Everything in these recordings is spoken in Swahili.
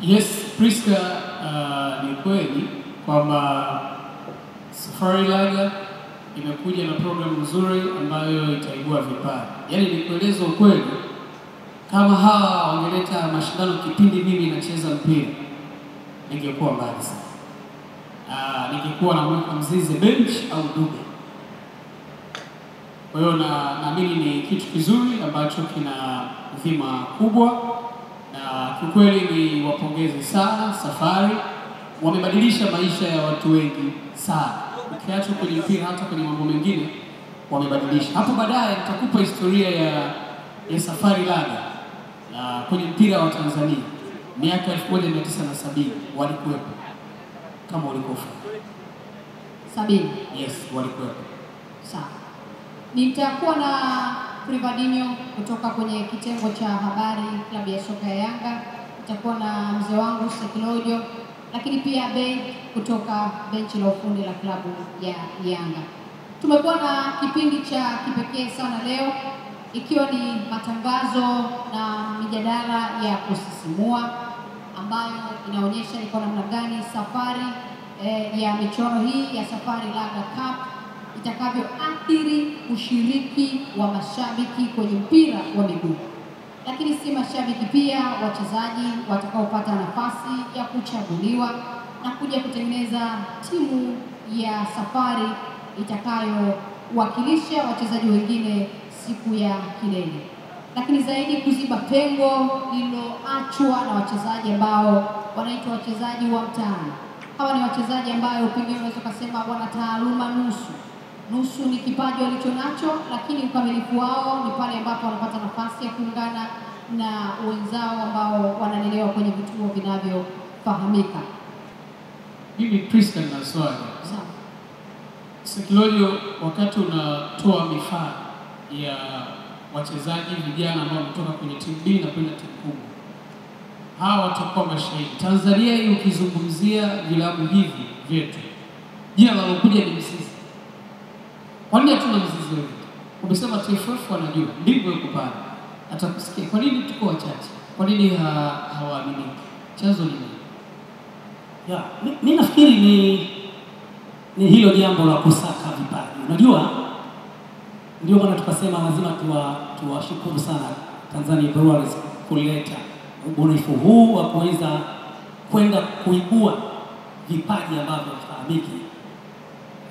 Yes, Priska, ni kweli kwamba Safari Laga imekuja na program nzuri ambayo itaibua vipaji. Yaani nikueleza ukweli, kama hawa wangeleta mashindano kipindi mimi nacheza mpira, ningekuwa mbali sana. Ningekuwa namweka Mzize bench au Dube. Kwa hiyo naamini ni kitu kizuri ambacho kina dhima kubwa, na kiukweli ni wapongeze sana Safari. Wamebadilisha maisha ya watu wengi sana. Ukiacha kwenye mpira, hata kwenye mambo mengine wamebadilisha. Hapo baadaye nitakupa historia ya Safari Laga kwenye mpira wa Tanzania. Miaka 1970 walikuwepo. Kama walikufa 70. Yes, walikuwepo. Sawa. Nitakuwa na Privadinho kutoka kwenye kitengo cha habari klabu ya soka ya Yanga. Nitakuwa na mzee wangu Sekilojo, lakini pia Bey kutoka benchi la ufundi la klabu ya Yanga. Tumekuwa na kipindi cha kipekee sana leo, ikiwa ni matangazo na mijadala ya kusisimua ambayo inaonyesha ni kwa namna gani safari ya michuano hii ya Safari Laga Cup itakavyoathiri ushiriki wa mashabiki kwenye mpira wa miguu. Lakini si mashabiki, pia wachezaji watakaopata nafasi ya kuchaguliwa na kuja kutengeneza timu ya Safari itakayowakilisha wachezaji wengine siku ya kilele. Lakini zaidi kuziba pengo lililoachwa na wachezaji ambao wanaitwa wachezaji wa mtaani. Hawa ni wachezaji ambao pengine unaweza kusema wana taaluma nusu ni kipaji walicho nacho, lakini ukamilifu wao ni pale ambapo wanapata nafasi ya kuungana na wenzao ambao wanalelewa kwenye vituo vinavyofahamika. Mimi Priska na swali. Sawa. Sekilojo, wakati unatoa mifano ya wachezaji vijana ambao wametoka kwenye timu B na kwenda timu kubwa, hawa watakuwa mashahidi. Tanzania hii ukizungumzia vilabu hivi vyetu, jina linalokuja ni Mzize. Kwa nini hatuna Mzize wetu? Umesema TFF wanajua, ndivyo yuko pale. Atakusikia. Kwa nini tuko wachache? Kwa nini hawaaminiki? Chanzo ni nini? Ya, mimi nafikiri ni hilo jambo la kusaka vipaji. Unajua, ndio maana tukasema lazima tuwashukuru sana Tanzania Breweries kuleta ubunifu huu wa kuweza kwenda kuibua vipaji ambavyo havifahamiki.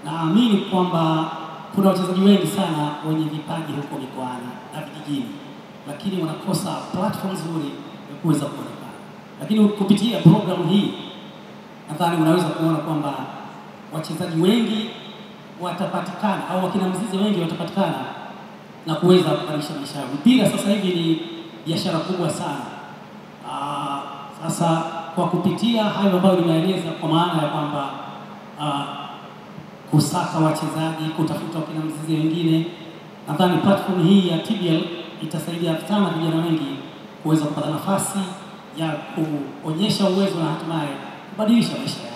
Naamini kwamba kuna wachezaji wengi sana wenye vipaji huko mikoani na vijijini, lakini wanakosa platform nzuri ya kuweza kuonekana. Lakini kupitia programu hii nadhani unaweza kuona kwamba wachezaji wengi watapatikana, au wakina Mzize wengi watapatikana na kuweza kubadilisha maisha yao. Mpira sasa hivi ni biashara kubwa sana. Sasa kwa kupitia hayo ambayo nimeeleza, kwa maana ya kwamba kusaka wachezaji, kutafuta wakina Mzize wengine, nadhani platform hii ya TBL itasaidia sana vijana wengi kuweza kupata nafasi ya kuonyesha uwezo na hatimaye kubadilisha maisha yao.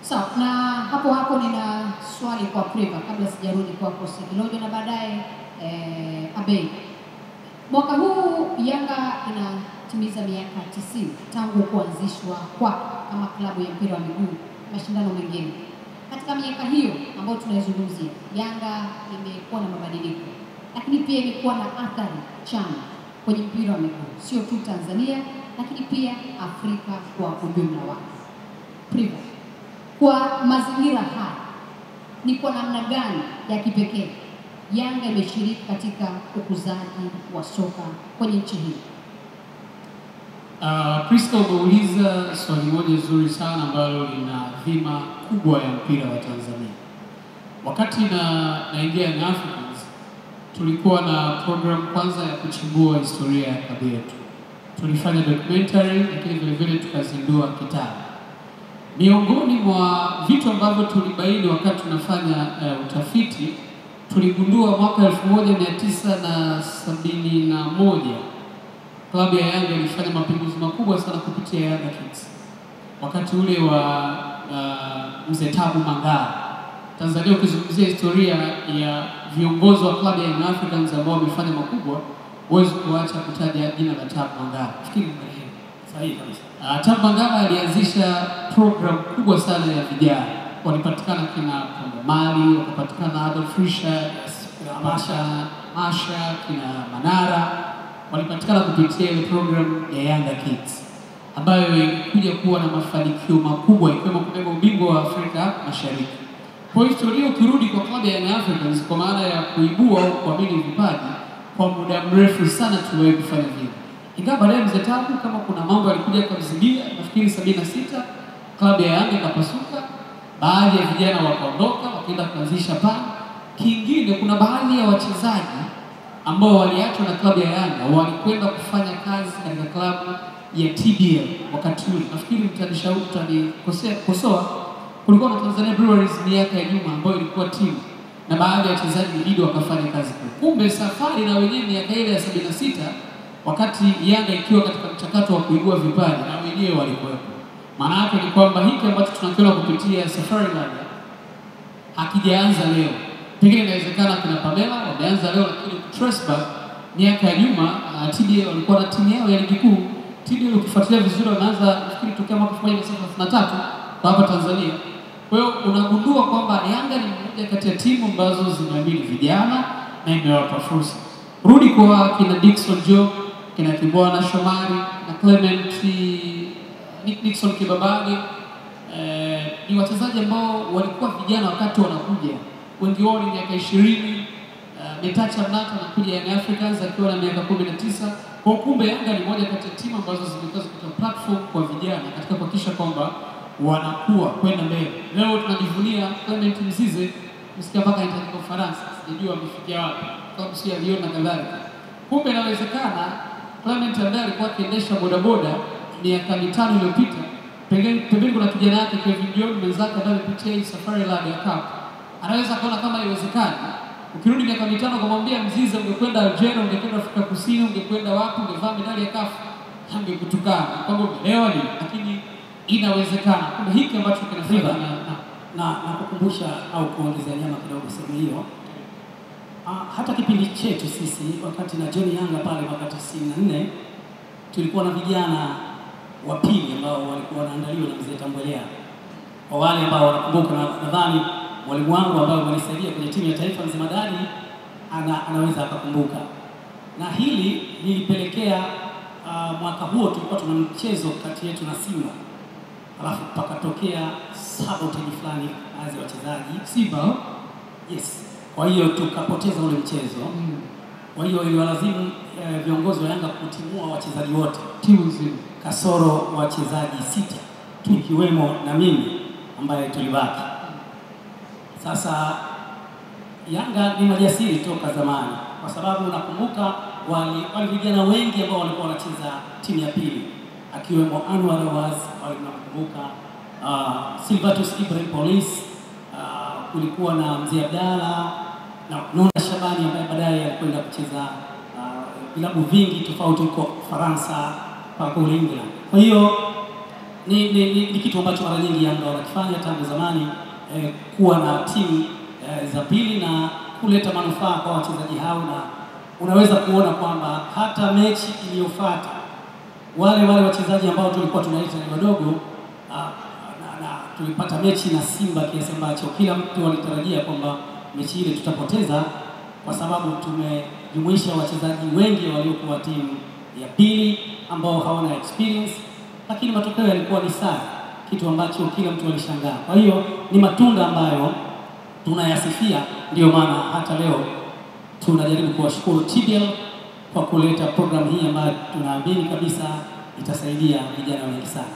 Sawa, na hapo nina swali kwa Priva kabla sijarudi kwako Sekilojo na baadaye Abei. Mwaka huu Yanga inatimiza miaka 90 tangu kuanzishwa kwa kama klabu ya mpira wa miguu, mashindano mengine. Katika miaka hiyo ambayo tunaizungumzia, Yanga imekuwa na mabadiliko, lakini pia imekuwa na athari chanya kwenye mpira wa miguu, sio tu Tanzania lakini pia Afrika kwa ujumla wake. Priva, kwa mazingira haya ni kwa namna gani ya kipekee Yanga imeshiriki katika ukuzaji wa soka kwenye nchi hii? Priska, umeuliza swali moja zuri sana ambalo lina dhima kubwa ya mpira wa Tanzania. Wakati naingia Young Africans, tulikuwa na program kwanza ya kuchimbua historia ya klabu yetu. Tulifanya documentary, lakini vile vile tukazindua kitabu. Miongoni mwa vitu ambavyo tulibaini wakati tunafanya utafiti, tuligundua mwaka 1971 klabu ya Yanga ilifanya mapinduzi makubwa sana kupitia Yanga Kids. Wakati ule wa Mzee Tabu Mangala. Tanzania ukizungumzia historia ya viongozi wa klabu ya Young Africans ambao wamefanya makubwa, huwezi kuacha kutaja jina la Tabu Mangala. Fikiri marehemu. Sahihi kabisa. Tabu Mangala alianzisha program kubwa sana ya vijana. Walipatikana kina Pombe Mali, wakapatikana Adolf Richard, Masha, kina Manara, walipatikana kupitia ile program ya Yanga Kids ambayo ilikuja kuwa na mafanikio makubwa ikiwemo kubeba ubingwa wa Afrika Mashariki. Kwa historia ukirudi kwa klabu ya Young Africans kwa maana ya kuibua au kuamini vipaji kwa muda mrefu sana tuliwahi kufanya vile. Ingawa baadaye mzee Tabu kama kuna mambo yalikuja kumzidia, nafikiri 76 klabu ya Yanga ikapasuka, baadhi ya vijana wakaondoka wakaenda kuanzisha PAN. Kingine kuna baadhi ya wachezaji ambao waliachwa na klabu ya Yanga walikwenda kufanya kazi katika klabu ya TBL wakati ule. Nafikiri mtanikosea, kulikuwa na Tanzania Breweries miaka ya nyuma ambayo ilikuwa timu na baadhi ya wachezaji ilibidi wakafanya kazi kule. Kumbe safari na wenyewe miaka ile ya 76 wakati Yanga ikiwa katika mchakato wa kuibua vipaji na wenyewe walikuwepo. Maana yake ni kwamba hiki ambacho tunakiona kupitia Safari Land hakijaanza leo. Pengine inawezekana kuna Pamela wameanza leo, lakini Tresba miaka ya nyuma TBL walikuwa na timu yao ya ligi kuu. TBL ukifuatilia vizuri wanaanza nafikiri tokea mwaka 1933 kwa hapa Tanzania. Kwa hiyo unagundua kwamba Yanga ni moja kati ya timu ambazo zimeamini vijana na imewapa fursa. Rudi kwa kina Dickson Job, kina Kibwana Shomari, na Clement Nixon Kibabage, ni wachezaji ambao walikuwa vijana wakati wanakuja. Wengi wao ni miaka 20, Metacha Mnata anakuja Young Africans akiwa na miaka 19. Kwa kumbe Yanga ni moja kati ya timu ambazo zimekuwa zikitoa platform kwa vijana katika kuhakikisha kwamba wanakuwa kwenda mbele. Leo tunajivunia Clement Mzize, msikia mpaka anaitwa Ufaransa, sijui amefikia wapi, sababu si aliona na kadhalika. Kumbe inawezekana Clement ambaye alikuwa akiendesha bodaboda miaka 5 iliyopita, pengine kuna kijana yake Kevin John mwenzake ambaye amepitia hii Safari Land ya Cup, anaweza kuona kama haiwezekani. Ukirudi miaka 5 kumwambia Mzize ungekwenda Algeria, ungekwenda Afrika Kusini, ungekwenda wapi, ungevaa medali ya CAF, angekutukana kwamba umeelewa nini, lakini inawezekana. Kumbe hiki ambacho kinafanya na kukumbusha au kuongezea nyama kidogo sehemu hiyo. Hata kipindi chetu sisi wakati na John Yanga pale mwaka 94 tulikuwa na vijana wa pili ambao walikuwa wanaandaliwa na mzee Tambwelea. Kwa wale ambao wanakumbuka, nadhani mwalimu wangu ambaye alisaidia kwenye timu ya taifa Mzee Madadi anaweza akakumbuka. Na hili lilipelekea mwaka huo tulikuwa tuna mchezo kati yetu na Simba. Alafu pakatokea sabotage fulani baadhi ya wachezaji Simba. Yes. Kwa hiyo tukapoteza ule mchezo. Kwa hiyo iliwalazimu viongozi wa Yanga kutimua wachezaji wote, timu nzima, kasoro wachezaji 6 tukiwemo na mimi ambaye tulibaki. Sasa Yanga ni majasiri toka zamani, kwa sababu nakumbuka wale vijana wengi ambao walikuwa wanacheza timu ya pili, akiwemo Anwar Awaz, wale nakumbuka, Silvatus Ibrahim Police, kulikuwa na Mzee Abdalla na Nona Shabani ambaye baadaye alikwenda kucheza vilabu vingi tofauti huko Faransa mpaka kule England. Kwa hiyo ni kitu ambacho mara nyingi Yanga wanakifanya tangu zamani, kuwa na timu za pili na kuleta manufaa kwa wachezaji hao, na unaweza kuona kwamba hata mechi iliyofuata wale wachezaji ambao tulikuwa tunaita ni wadogo, na tulipata mechi na Simba kiasi ambacho kila mtu alitarajia kwamba mechi ile tutapoteza, kwa sababu tumejumuisha wachezaji wengi waliokuwa timu ya pili ambao hawana experience, lakini matokeo yalikuwa ni sare, kitu ambacho kila mtu alishangaa. Kwa hiyo ni matunda ambayo tunayasifia, ndio maana hata leo tunajaribu kuwashukuru TBL kwa kuleta program hii ambayo tunaamini kabisa itasaidia vijana wengi sana.